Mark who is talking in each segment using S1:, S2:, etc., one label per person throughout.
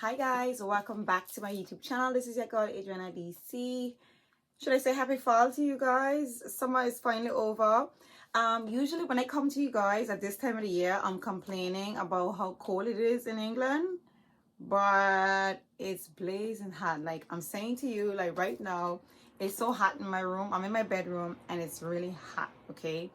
S1: Hi guys, welcome back to my YouTube channel. This is your girl Adriana DC. Should I say happy fall to you guys? Summer is finally over. Usually when I come to you guys at this time of the year, I'm complaining about how cold it is in England, but it's blazing hot. Like I'm saying to you, like right now, it's so hot in my room. I'm in my bedroom and it's really hot, okay?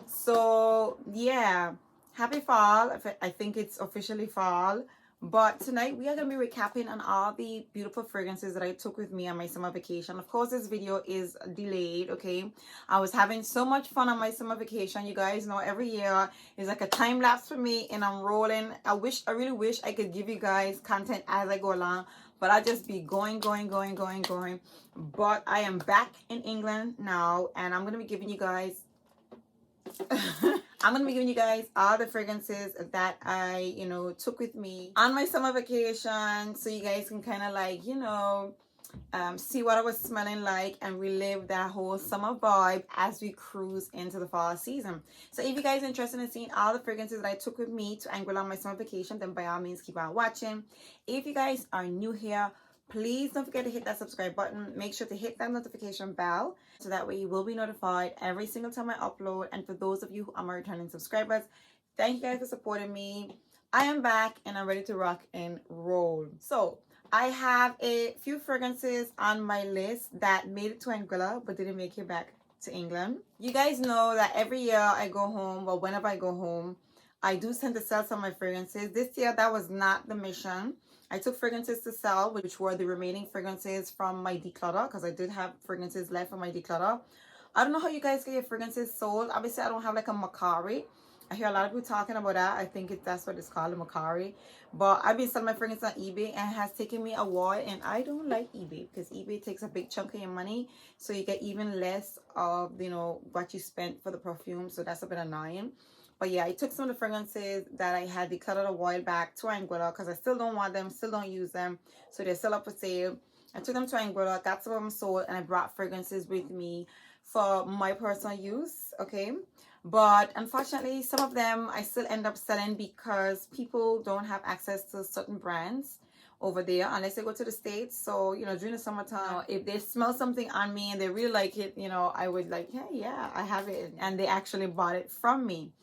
S1: So yeah, happy fall. I think it's officially fall. But tonight we are going to be recapping on all the beautiful fragrances that I took with me on my summer vacation. Of course, this video is delayed, okay? I was having so much fun on my summer vacation. You guys know every year is like a time lapse for me and I'm rolling. I really wish I could give you guys content as I go along, but I just be going. But I am back in England now and I'm going to be giving you guys I'm going to be giving you guys all the fragrances that I, took with me on my summer vacation. So you guys can kind of like, see what I was smelling like and relive that whole summer vibe as we cruise into the fall season. So if you guys are interested in seeing all the fragrances that I took with me to Anguilla on my summer vacation, then by all means keep on watching. If you guys are new here, please don't forget to hit that subscribe button. Make sure to hit that notification bell so that way you will be notified every single time I upload. And for those of you who are my returning subscribers, thank you guys for supporting me. I am back and I'm ready to rock and roll. So I have a few fragrances on my list that made it to Anguilla but didn't make it back to England. You guys know that every year I go home, or whenever I go home, I do tend to sell some of my fragrances. This year that was not the mission. I took fragrances to sell, which were the remaining fragrances from my declutter, because I did have fragrances left from my declutter. I don't know how you guys get your fragrances sold. Obviously, I don't have like a Macari. I hear a lot of people talking about that. I think that's what it's called, a Macari. But I've been selling my fragrances on eBay and it has taken me a while. And I don't like eBay because eBay takes a big chunk of your money. So you get even less of, what you spent for the perfume. So that's a bit annoying. But yeah, I took some of the fragrances that I had decluttered a while back to Anguilla because I still don't want them, still don't use them. So they're still up for sale. I took them to Anguilla, got some of them sold, and I brought fragrances with me for my personal use, okay? But unfortunately, some of them I still end up selling because people don't have access to certain brands over there unless they go to the States. So, during the summertime, if they smell something on me and they really like it, I would like, hey, yeah, I have it. And they actually bought it from me.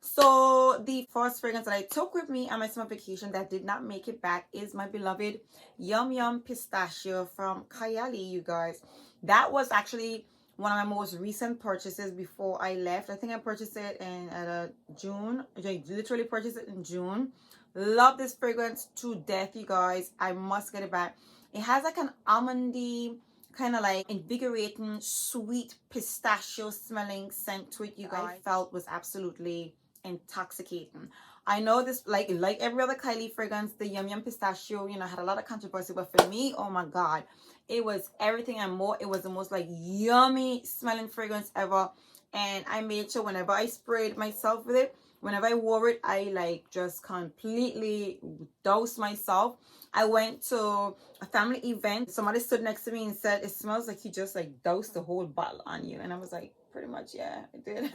S1: So the first fragrance that I took with me on my summer vacation that did not make it back is my beloved Yum Pistachio from Kylies, you guys. That was actually one of my most recent purchases before I left. I think I purchased it in June. I literally purchased it in June. Love this fragrance to death, you guys. I must get it back. It has like an almondy, kind of like invigorating, sweet pistachio smelling scent to it, you guys. I felt was absolutely intoxicating. I know this, like every other Kylie fragrance, the Yum Pistachio, had a lot of controversy, but for me, oh my god, it was everything and more. It was the most like yummy smelling fragrance ever. And I made sure whenever I sprayed myself with it, whenever I wore it, I like just completely doused myself. I went to a family event. Somebody stood next to me and said, it smells like you just like doused the whole bottle on you. And I was like, pretty much, yeah, it did.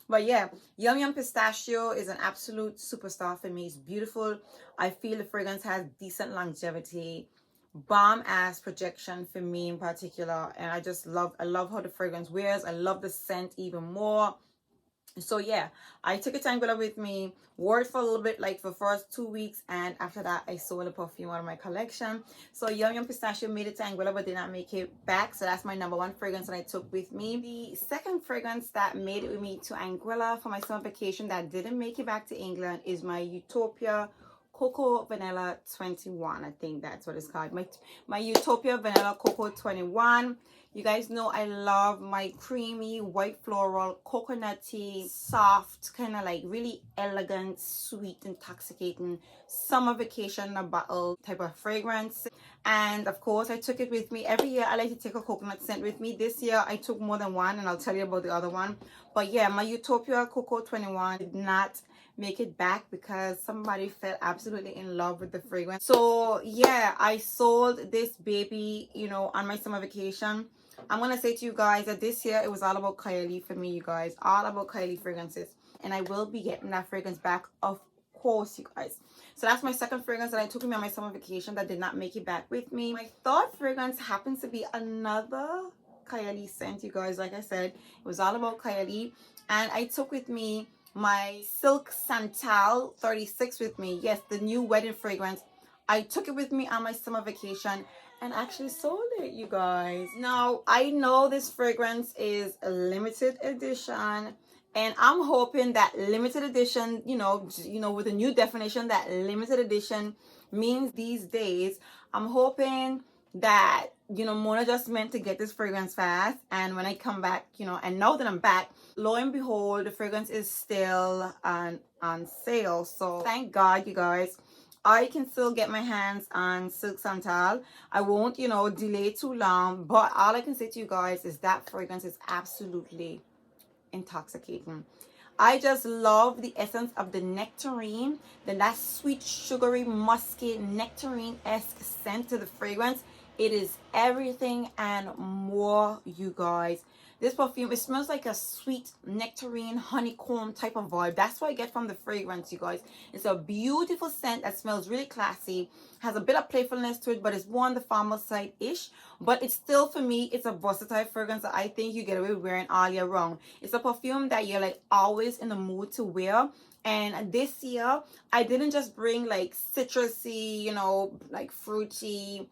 S1: But yeah, Yum Pistachio is an absolute superstar for me. It's beautiful. I feel the fragrance has decent longevity, bomb ass projection for me in particular. And I love how the fragrance wears. I love the scent even more. So yeah, I took it to Anguilla with me, wore it for a little bit, like for the first 2 weeks, and after that I sold a perfume out of my collection. So Yum Pistachio made it to Anguilla but did not make it back, so that's my number one fragrance that I took with me. The second fragrance that made it with me to Anguilla for my summer vacation that didn't make it back to England is my Utopia Cocoa Vanilla 21. I think that's what it's called. My Utopia Vanilla Cocoa 21. You guys know I love my creamy, white floral, coconutty, soft, kind of like really elegant, sweet, intoxicating summer vacation in a bottle type of fragrance. And of course, I took it with me. Every year, I like to take a coconut scent with me. This year, I took more than one, and I'll tell you about the other one. But yeah, my Utopia Cocoa 21 did not make it back because somebody fell absolutely in love with the fragrance. So yeah, I sold this baby, on my summer vacation. I'm gonna say to you guys that this year it was all about Kylie for me, you guys. All about Kylie fragrances. And I will be getting that fragrance back, of course, you guys. So that's my second fragrance that I took with me on my summer vacation that did not make it back with me. My third fragrance happens to be another Kylie scent, you guys. Like I said, it was all about Kylie. And I took with me my Silk Santal 36 with me. Yes, the new wedding fragrance. I took it with me on my summer vacation and actually sold it, you guys. Now, I know this fragrance is a limited edition, and I'm hoping that limited edition, you know, with a new definition, that limited edition means these days, I'm hoping that, you know, Mona just meant to get this fragrance fast. And when I come back, you know, and now that I'm back, lo and behold, the fragrance is still on sale. So thank God, you guys. I can still get my hands on Silk Santal. I won't, you know, delay too long. But all I can say to you guys is that fragrance is absolutely intoxicating. I just love the essence of the nectarine, then that sweet, sugary, musky, nectarine-esque scent to the fragrance. It is everything and more, you guys. This perfume, it smells like a sweet nectarine honeycomb type of vibe. That's what I get from the fragrance, you guys. It's a beautiful scent that smells really classy, has a bit of playfulness to it, but it's more on the formal side-ish. But it's still, for me, it's a versatile fragrance that I think you get away with wearing all year round. It's a perfume that you're like always in the mood to wear. And this year, I didn't just bring like citrusy, you know, like fruity,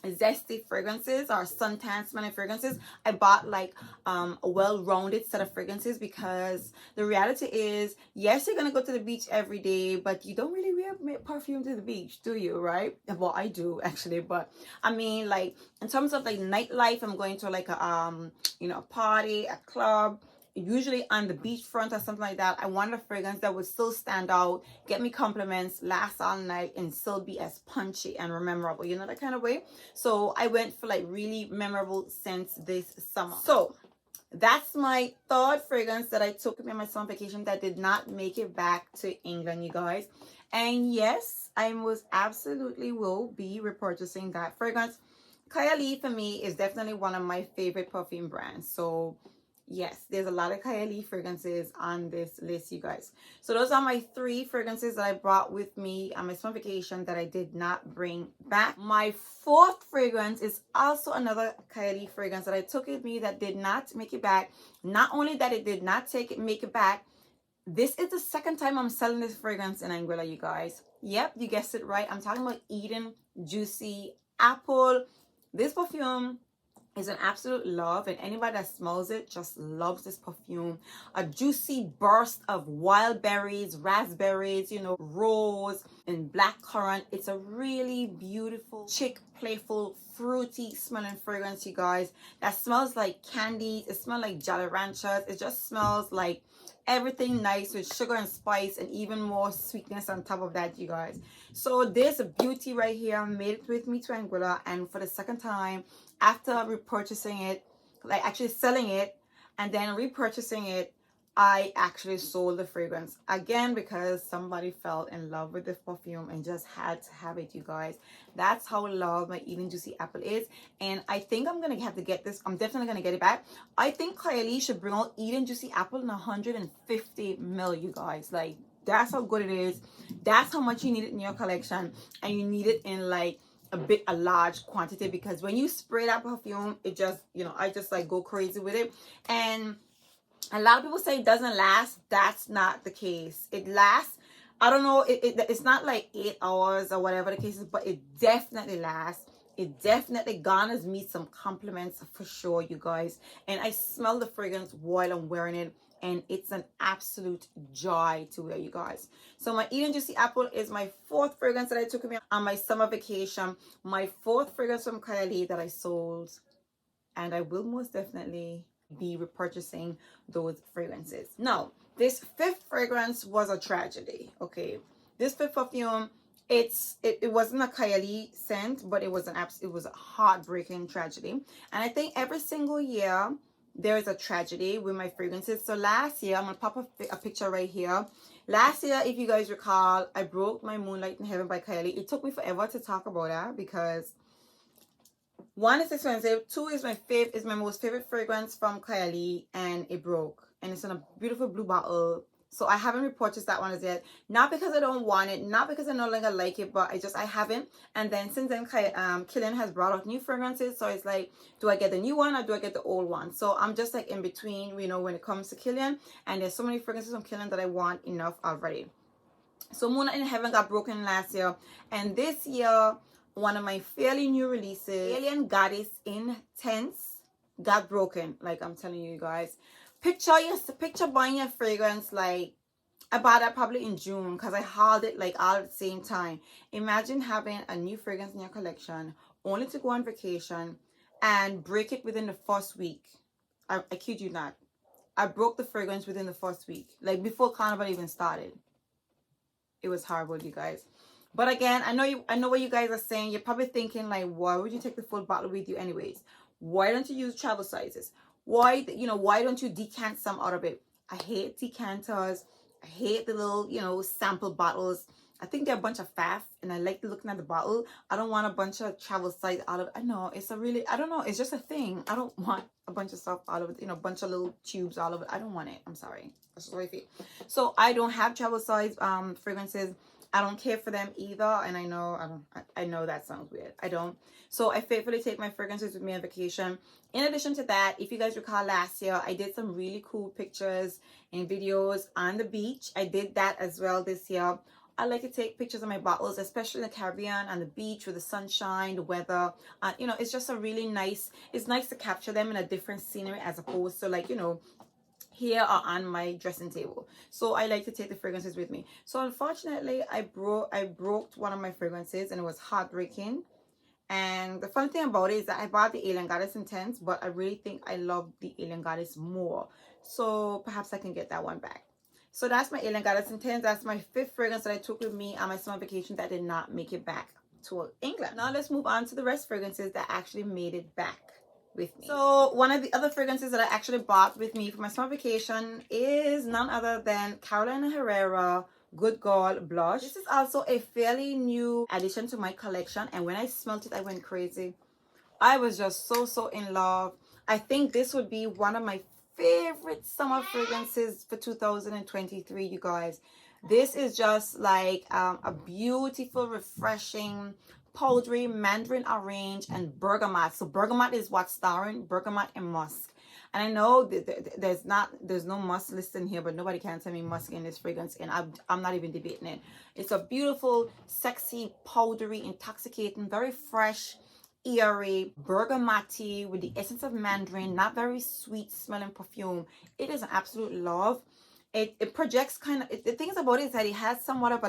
S1: zesty fragrances or suntan smelling fragrances. I bought like a well-rounded set of fragrances, because the reality is, yes, you're gonna go to the beach every day, but you don't really wear perfume to the beach, do you? Right? Well, I do actually, but I mean, like in terms of like nightlife, I'm going to like a you know, a party, a club, usually on the beachfront or something like that. I wanted a fragrance that would still stand out, get me compliments, last all night, and still be as punchy and memorable, you know, that kind of way. So I went for like really memorable scents this summer. So that's my third fragrance that I took with me on my summer vacation that did not make it back to England, you guys. And yes, I most absolutely will be repurchasing that fragrance. Kylie for me is definitely one of my favorite perfume brands. So yes, there's a lot of Kylie fragrances on this list, you guys. So those are my three fragrances that I brought with me on my summer vacation that I did not bring back. My fourth fragrance is also another Kylie fragrance that I took with me that did not make it back. Not only that it did not make it back, this is the second time I'm selling this fragrance in Anguilla, you guys. Yep, you guessed it right. I'm talking about Eden Juicy Apple. This perfume is an absolute love, and anybody that smells it just loves this perfume. A juicy burst of wild berries, raspberries, you know, rose and blackcurrant. It's a really beautiful, chic, playful, fruity smelling fragrance, you guys, that smells like candies. It smells like Jolly Ranchers. It just smells like everything nice with sugar and spice and even more sweetness on top of that, you guys. So this beauty right here made it with me to Anguilla, and for the second time, after repurchasing it, like actually selling it and then repurchasing it, I actually sold the fragrance again because somebody fell in love with the perfume and just had to have it, you guys. That's how love my Eden Juicy Apple is. And I think I'm gonna have to get this. I'm definitely gonna get it back. I think Kylie should bring out Eden Juicy Apple in 150 ml, you guys. Like, that's how good it is. That's how much you need it in your collection, and you need it in like a large quantity, because when you spray that perfume, it just, you know, I just like go crazy with it. And a lot of people say it doesn't last. That's not the case. It lasts, I don't know, it's not like 8 hours or whatever the case is, but it definitely lasts. It definitely garners me some compliments for sure, you guys. And I smell the fragrance while I'm wearing it, and it's an absolute joy to wear, you guys. So my Eden Juicy Apple is my fourth fragrance that I took with me on my summer vacation. My fourth fragrance from Kylie that I sold, and I will most definitely be repurchasing those fragrances. Now, this fifth fragrance was a tragedy, okay? This fifth perfume, it wasn't a Kylie scent, but it was a heartbreaking tragedy. And I think every single year there is a tragedy with my fragrances. So last year, I'm gonna pop a picture right here. Last year, if you guys recall, I broke my Moonlight in Heaven by Kylie. It took me forever to talk about that because one, is expensive. Two, is my most favorite fragrance from Kylie, and it broke. And it's in a beautiful blue bottle. So I haven't repurchased that one as yet. Not because I don't want it, not because I no longer like it, but I haven't. And then since then, Killian has brought out new fragrances. So it's like, do I get the new one or do I get the old one? So I'm just like in between, you know, when it comes to Killian. And there's so many fragrances from Killian that I want enough already. So Moonlight in Heaven got broken last year. And this year, one of my fairly new releases, Alien Goddess Intense, got broken. Like I'm telling you guys. Picture buying a fragrance like I bought that probably in June because I hauled it like all at the same time. Imagine having a new fragrance in your collection only to go on vacation and break it within the first week. I kid you not. I broke the fragrance within the first week, like before Carnival even started. It was horrible, you guys. But again, I know what you guys are saying. You're probably thinking like, why would you take the full bottle with you anyways? Why don't you use travel sizes? Why don't you decant some out of it? I hate decanters. I hate the little, sample bottles. I think they're a bunch of faff, and I like looking at the bottle. I don't want a bunch of travel size out of it. I know, I don't know, it's just a thing. I don't want a bunch of stuff out of it, a bunch of little tubes all of it. I don't want it. I'm sorry. That's just how I feel. So I don't have travel size fragrances. I don't care for them either, and I know that sounds weird. I don't. So I faithfully take my fragrances with me on vacation. In addition to that, if you guys recall last year, I did some really cool pictures and videos on the beach. I did that as well this year. I like to take pictures of my bottles, especially in the Caribbean, on the beach with the sunshine, the weather. It's just it's nice to capture them in a different scenery as opposed to like, here or on my dressing table. So I like to take the fragrances with me. So unfortunately, I broke one of my fragrances, and it was heartbreaking. And the funny thing about it is that I bought the Alien Goddess Intense, but I really think I love the Alien Goddess more. So perhaps I can get that one back. So that's my Alien Goddess Intense. That's my 5th fragrance that I took with me on my summer vacation that did not make it back to England. Now let's move on to the rest fragrances that actually made it back with me. So one of the other fragrances that I actually bought with me for my summer vacation is none other than Carolina Herrera Good Girl Blush. This is also a fairly new addition to my collection, and when I smelled it, I went crazy. I was just so in love. I think this would be one of my favorite summer fragrances for 2023, you guys. This is just like a beautiful, refreshing, powdery mandarin orange and bergamot. So bergamot is what's starring, bergamot and musk. And I know there's no musk listed here, but nobody can tell me musk in this fragrance, and I'm not even debating it. It's a beautiful, sexy, powdery, intoxicating, very fresh, eerie, bergamoty with the essence of mandarin, not very sweet smelling perfume. It is an absolute love. It projects the things about it is that it has somewhat of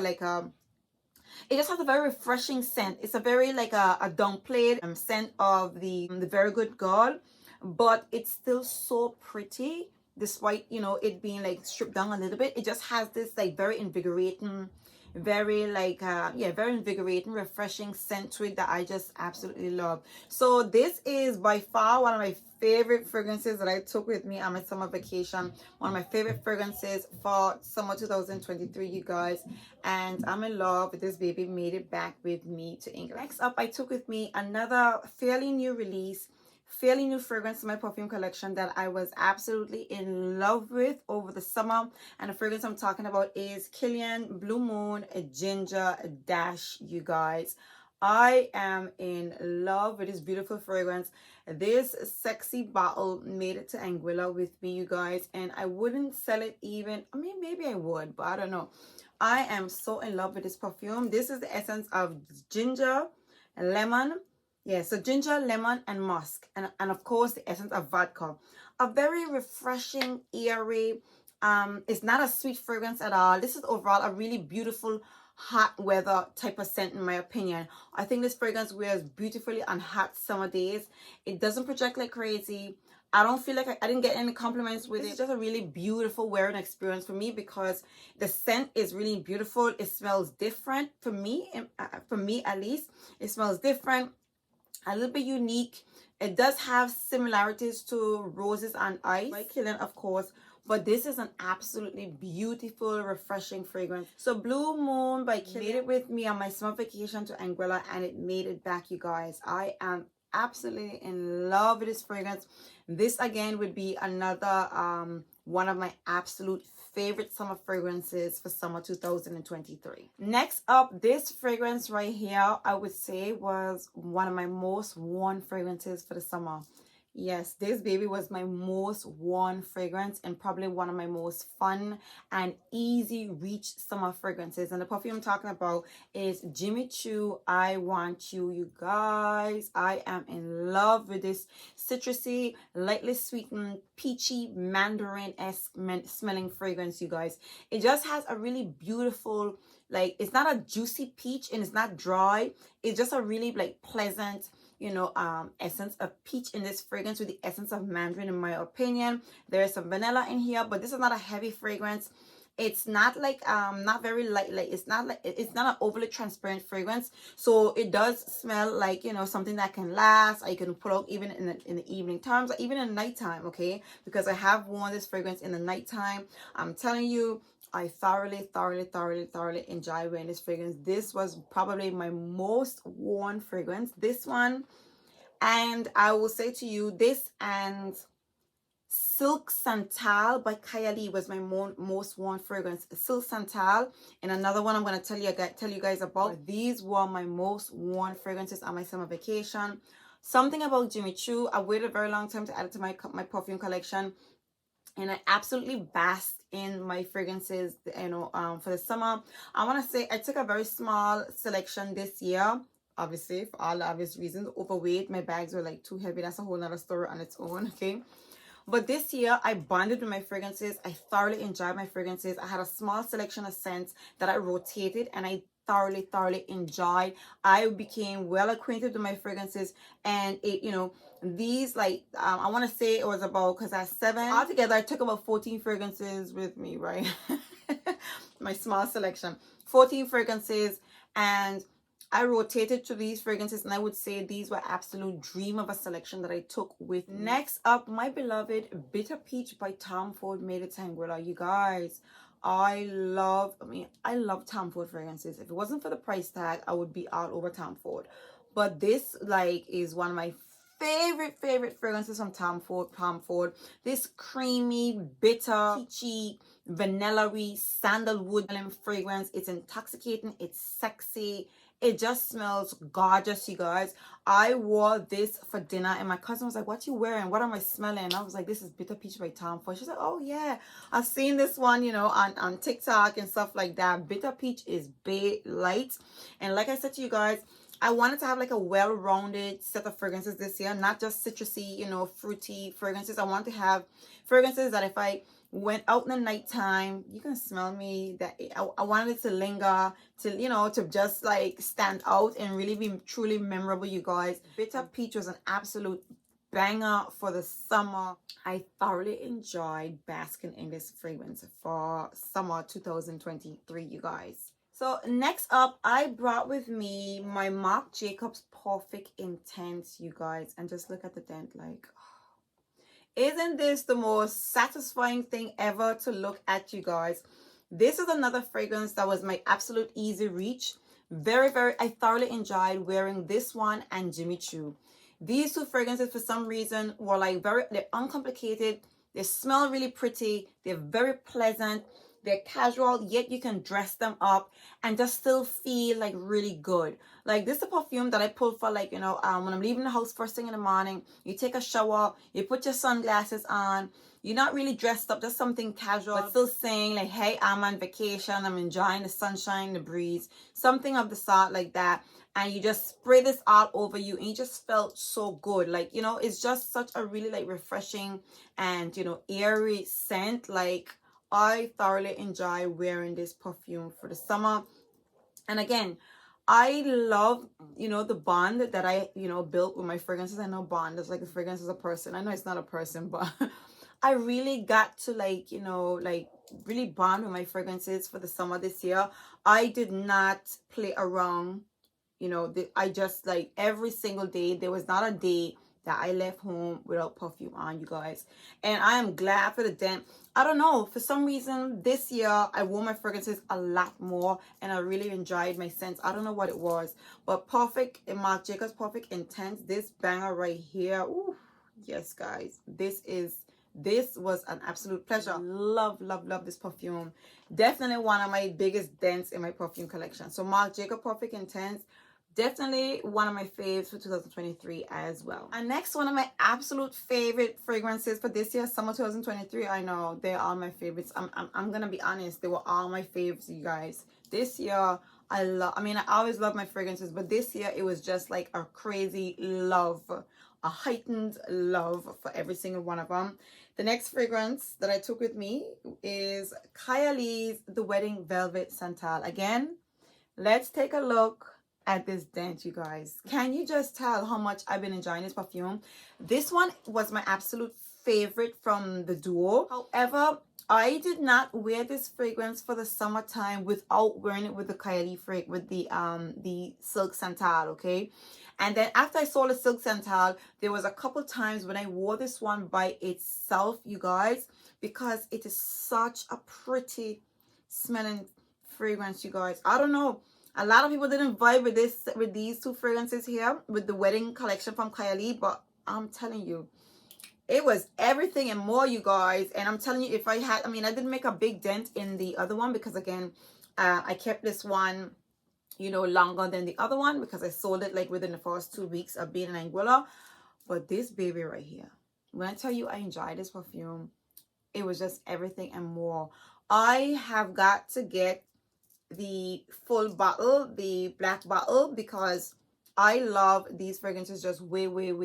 S1: it just has a very refreshing scent. It's a very like a downplayed scent of the Very Good Girl, but it's still so pretty despite it being like stripped down a little bit. It just has this like very invigorating, very invigorating, refreshing scent to it that I just absolutely love. So this is by far one of my favorite fragrances that I took with me on my summer vacation. One of my favorite fragrances for summer 2023, you guys. And I'm in love with this baby. Made it back with me to England. Next up, I took with me another fairly new release, fairly new fragrance in my perfume collection that I was absolutely in love with over the summer. And the fragrance I'm talking about is Killian Blue Moon Ginger Dash, you guys. I am in love with this beautiful fragrance. This sexy bottle made it to Anguilla with me, you guys, and I wouldn't sell it even. I mean, maybe I would, but I don't know. I am so in love with this perfume. This is the essence of ginger, lemon. Yeah, so ginger, lemon, and musk. And of course, the essence of vodka. A very refreshing, eerie, it's not a sweet fragrance at all. This is overall a really beautiful, hot weather type of scent in my opinion. I think this fragrance wears beautifully on hot summer days. It doesn't project like crazy. I don't feel like I didn't get any compliments with it. It's just a really beautiful wearing experience for me because the scent is really beautiful. It smells different for me at least. It smells different, a little bit unique. It does have similarities to Roses on Ice by Killian, of course, but this is an absolutely beautiful, refreshing fragrance. So Blue Moon by Killian made it with me on my summer vacation to Anguilla, and it made it back, you guys. I am absolutely in love with this fragrance. This again would be another one of my absolute favorite summer fragrances for summer 2023. Next up, this fragrance right here, I would say was one of my most worn fragrances for the summer. Yes, this baby was my most worn fragrance and probably one of my most fun and easy reach summer fragrances. And the perfume I'm talking about is Jimmy Choo I Want You. You guys, I am in love with this citrusy, lightly sweetened, peachy, mandarin-esque smelling fragrance, you guys. It just has a really beautiful, like, it's not a juicy peach and it's not dry. It's just a really like pleasant, essence of peach in this fragrance with the essence of mandarin. In my opinion, there is some vanilla in here, but this is not a heavy fragrance. It's not like not very light, like it's not an overly transparent fragrance, so it does smell like, something that can last, or you can put out even in the evening times, or even in the nighttime. Okay, because I have worn this fragrance in the nighttime. I'm telling you, I thoroughly enjoy wearing this fragrance. This was probably my most worn fragrance, this one. And I will say to you, this and Silk Santal by Kylies was my most worn fragrance. Silk Santal, and another one I'm going to tell you guys about. These were my most worn fragrances on my summer vacation. Something about Jimmy Choo, I waited a very long time to add it to my perfume collection. And I absolutely basked in my fragrances, for the summer. I want to say I took a very small selection this year, obviously, for all the obvious reasons. Overweight, my bags were like too heavy. That's a whole nother story on its own, okay? But this year, I bonded with my fragrances. I thoroughly enjoyed my fragrances. I had a small selection of scents that I rotated, and I thoroughly enjoyed. I became well acquainted with my fragrances, and it, these, like, I want to say it was about, because I had 7 altogether. I took about 14 fragrances with me, right? My small selection, 14 fragrances, and I rotated to these fragrances, and I would say these were absolute dream of a selection that I took with me. Next up, my beloved Bitter Peach by Tom Ford Made it Tanguilla. You guys, I love Tom Ford fragrances. If it wasn't for the price tag, I would be all over Tom Ford. But this, like, is one of my favorite fragrances from Tom Ford. This creamy, bitter, peachy, vanilla-y, sandalwood fragrance. It's intoxicating. It's sexy. It just smells gorgeous, you guys. I wore this for dinner, and my cousin was like, "What you wearing? What am I smelling?" And I was like, "This is Bitter Peach by Tom Ford." She's like, "Oh yeah, I've seen this one, on TikTok and stuff like that." Bitter Peach is bay light, and like I said to you guys, I wanted to have like a well-rounded set of fragrances this year, not just citrusy, fruity fragrances. I want to have fragrances that if I went out in the nighttime, you can smell me, that I wanted it to linger, to to just like stand out and really be truly memorable, you guys. Bitter Peach was an absolute banger for the summer. I thoroughly enjoyed basking in this fragrance for summer 2023, you guys. So next up, I brought with me my Marc Jacobs Perfect Intense, you guys, and just look at the dent. Like, isn't this the most satisfying thing ever to look at, you guys? This is another fragrance that was my absolute easy reach. I thoroughly enjoyed wearing this one and Jimmy Choo. These two fragrances, for some reason, were like they're uncomplicated. They smell really pretty. They're very pleasant. They're casual, yet you can dress them up and just still feel like really good. Like, this is a perfume that I pull for, like, when I'm leaving the house first thing in the morning. You take a shower, you put your sunglasses on, you're not really dressed up, just something casual, but still saying like, hey, I'm on vacation, I'm enjoying the sunshine, the breeze, something of the sort like that. And you just spray this all over you, and you just felt so good. Like, it's just such a really like refreshing and, airy scent. Like, I thoroughly enjoy wearing this perfume for the summer. And again, I love, the bond that I, built with my fragrances. I know bond is like a fragrance is a person. I know it's not a person, but I really got to like, really bond with my fragrances for the summer this year. I did not play around, I just like every single day. There was not a day that I left home without perfume on, you guys. And I am glad for the dent. I don't know, for some reason this year I wore my fragrances a lot more, and I really enjoyed my scents. I don't know what it was, but Marc Jacobs Perfect Intense, this banger right here. Ooh, yes guys, this is This was an absolute pleasure. Love, love, love this perfume. Definitely one of my biggest dents in my perfume collection. So Marc Jacob Perfect Intense, definitely one of my faves for 2023 as well. And next, one of my absolute favorite fragrances for this year, summer 2023. I know they're all my favorites. I'm gonna be honest, they were all my favorites, you guys. This year, I mean, I always love my fragrances, but this year it was just like a crazy love, a heightened love for every single one of them. The next fragrance that I took with me is Kylies The Wedding Velvet Santal. Again, let's take a look at this dent, you guys. Can you just tell how much I've been enjoying this perfume? This one was my absolute favorite from the duo. However, I did not wear this fragrance for the summertime without wearing it with the Kylie with the Silk Santal, okay? And then after I saw the Silk Santal, there was a couple times when I wore this one by itself, you guys, because it is such a pretty smelling fragrance, you guys. I don't know. A lot of people didn't vibe with these two fragrances here, with the wedding collection from Kylie, but I'm telling you, it was everything and more, you guys. And I'm telling you, if I had, I mean, I didn't make a big dent in the other one because, again, I kept this one, you know, longer than the other one because I sold it like within the first 2 weeks of being in Anguilla. But this baby right here, when I tell you I enjoyed this perfume, it was just everything and more. I have got to get the full bottle, the black bottle, because I love these fragrances just way too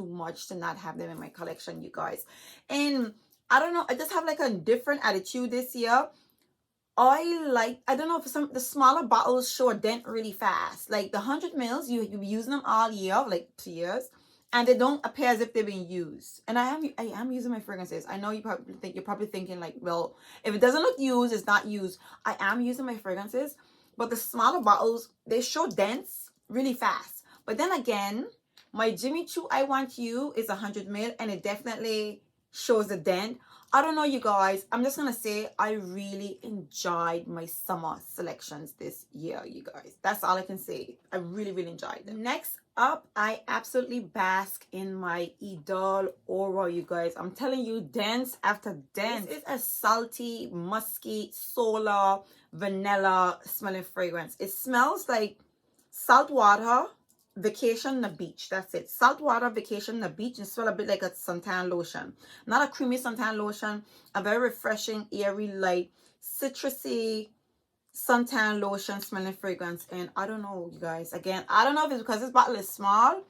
S1: much to not have them in my collection, you guys. And I don't know, I just have like a different attitude this year. I don't know, for the smaller bottles show a dent really fast. Like the 100 mils, you're using them all year, like 2 years, and they don't appear as if they've been used. And I am using my fragrances. I know you're probably thinking like, well, if it doesn't look used, it's not used. I am using my fragrances, but the smaller bottles, they show dents really fast. But then again, my Jimmy Choo I Want You is 100 mil, and it definitely shows a dent. I don't know, you guys. I'm just gonna say I really enjoyed my summer selections this year, you guys. That's all I can say. I really enjoyed them. Next up, I absolutely bask in my Idol aura, you guys. I'm telling you, dance after dance. This is a salty, musky, solar, vanilla smelling fragrance. It smells like salt water, vacation on the beach. That's it. Salt water, vacation on the beach, and smell a bit like a suntan lotion. Not a creamy suntan lotion, a very refreshing, airy, light, citrusy suntan lotion smelling fragrance. And I don't know, you guys, again, I don't know if it's because this bottle is small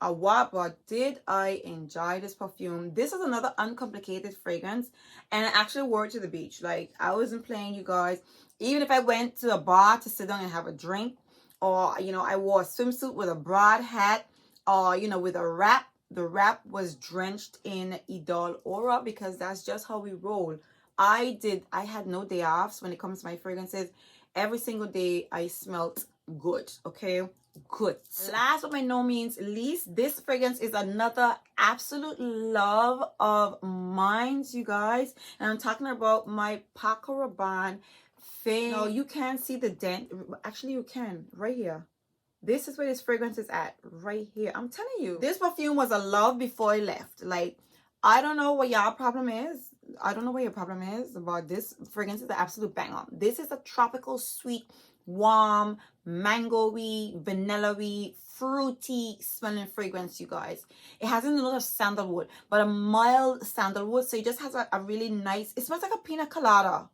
S1: or what, but did I enjoy this perfume. This is another uncomplicated fragrance, and I actually wore it to the beach. Like, I wasn't playing, you guys. Even if I went to a bar to sit down and have a drink, or, you know, I wore a swimsuit with a broad hat, or, you know, with a wrap, the wrap was drenched in Idol aura, because that's just how we roll. I had no day offs when it comes to my fragrances. Every single day I smelled good, okay? Good. Last but by no means least, this fragrance is another absolute love of mine, you guys. And I'm talking about my Paco Rabanne Fame. No, you can't see the dent. Actually, you can. Right here. This is where this fragrance is at. Right here. I'm telling you. This perfume was a love before I left. Like, I don't know what y'all problem is. I don't know what your problem is about this fragrance. Is an absolute banger. This is a tropical, sweet, warm, mango-y, vanilla-y, fruity smelling fragrance, you guys. It has a note of sandalwood, but a mild sandalwood. So it just has a really nice, it smells like a pina colada.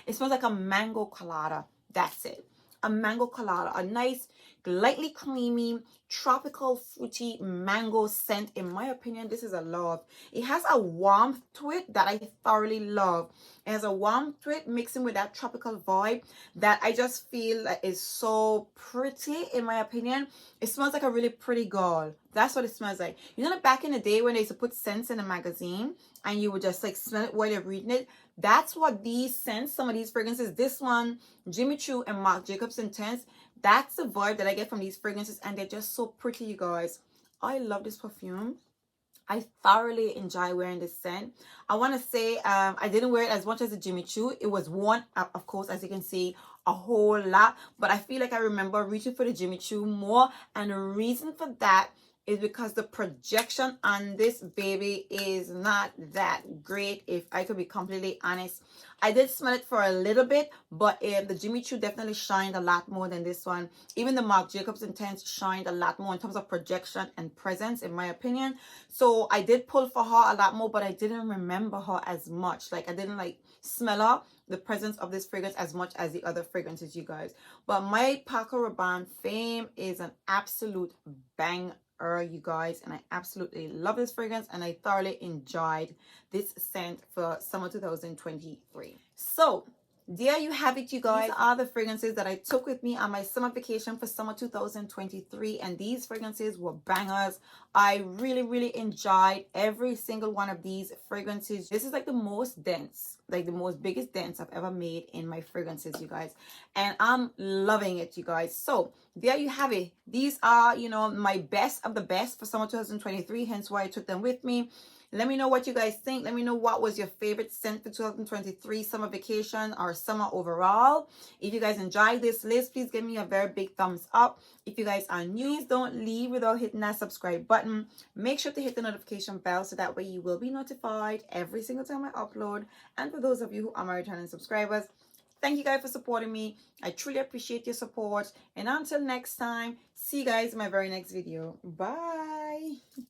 S1: It smells like a mango colada. That's it. A mango colada. A nice, lightly creamy, tropical, fruity mango scent. In my opinion, this is a love. It has a warmth to it that I thoroughly love. It has a warmth to it mixing with that tropical vibe that I just feel like is so pretty, in my opinion. It smells like a really pretty girl. That's what it smells like. You know, like back in the day when they used to put scents in a magazine and you would just like smell it while you're reading it? That's what these scents, some of these fragrances, this one, Jimmy Choo and Marc Jacobs Intense, that's the vibe that I get from these fragrances, and they're just so pretty, you guys. I love this perfume. I thoroughly enjoy wearing this scent. I want to say I didn't wear it as much as the Jimmy Choo. It was worn, of course, as you can see, a whole lot. But I feel like I remember reaching for the Jimmy Choo more. And the reason for that is because the projection on this baby is not that great, if I could be completely honest. I did smell it for a little bit, but the Jimmy Choo definitely shined a lot more than this one. Even the Marc Jacobs Intense shined a lot more in terms of projection and presence, in my opinion. So I did pull for her a lot more, but I didn't remember her as much. Like, I didn't like smell her, the presence of this fragrance, as much as the other fragrances, you guys. But my Paco Rabanne Fame is an absolute banger, you guys, and I absolutely love this fragrance, and I thoroughly enjoyed this scent for summer 2023. So there you have it, you guys. These are the fragrances that I took with me on my summer vacation for summer 2023, and these fragrances were bangers. I really enjoyed every single one of these fragrances. This is like the most dense, like the most biggest dents I've ever made in my fragrances, you guys, and I'm loving it, you guys. So there you have it. These are, you know, my best of the best for summer 2023, hence why I took them with me. Let me know what you guys think. Let me know what was your favorite scent for 2023 summer vacation or summer overall. If you guys enjoyed this list, please give me a very big thumbs up. If you guys are new, please don't leave without hitting that subscribe button. Make sure to hit the notification bell so that way you will be notified every single time I upload. And for those of you who are my returning subscribers, thank you guys for supporting me. I truly appreciate your support. And until next time, see you guys in my very next video. Bye.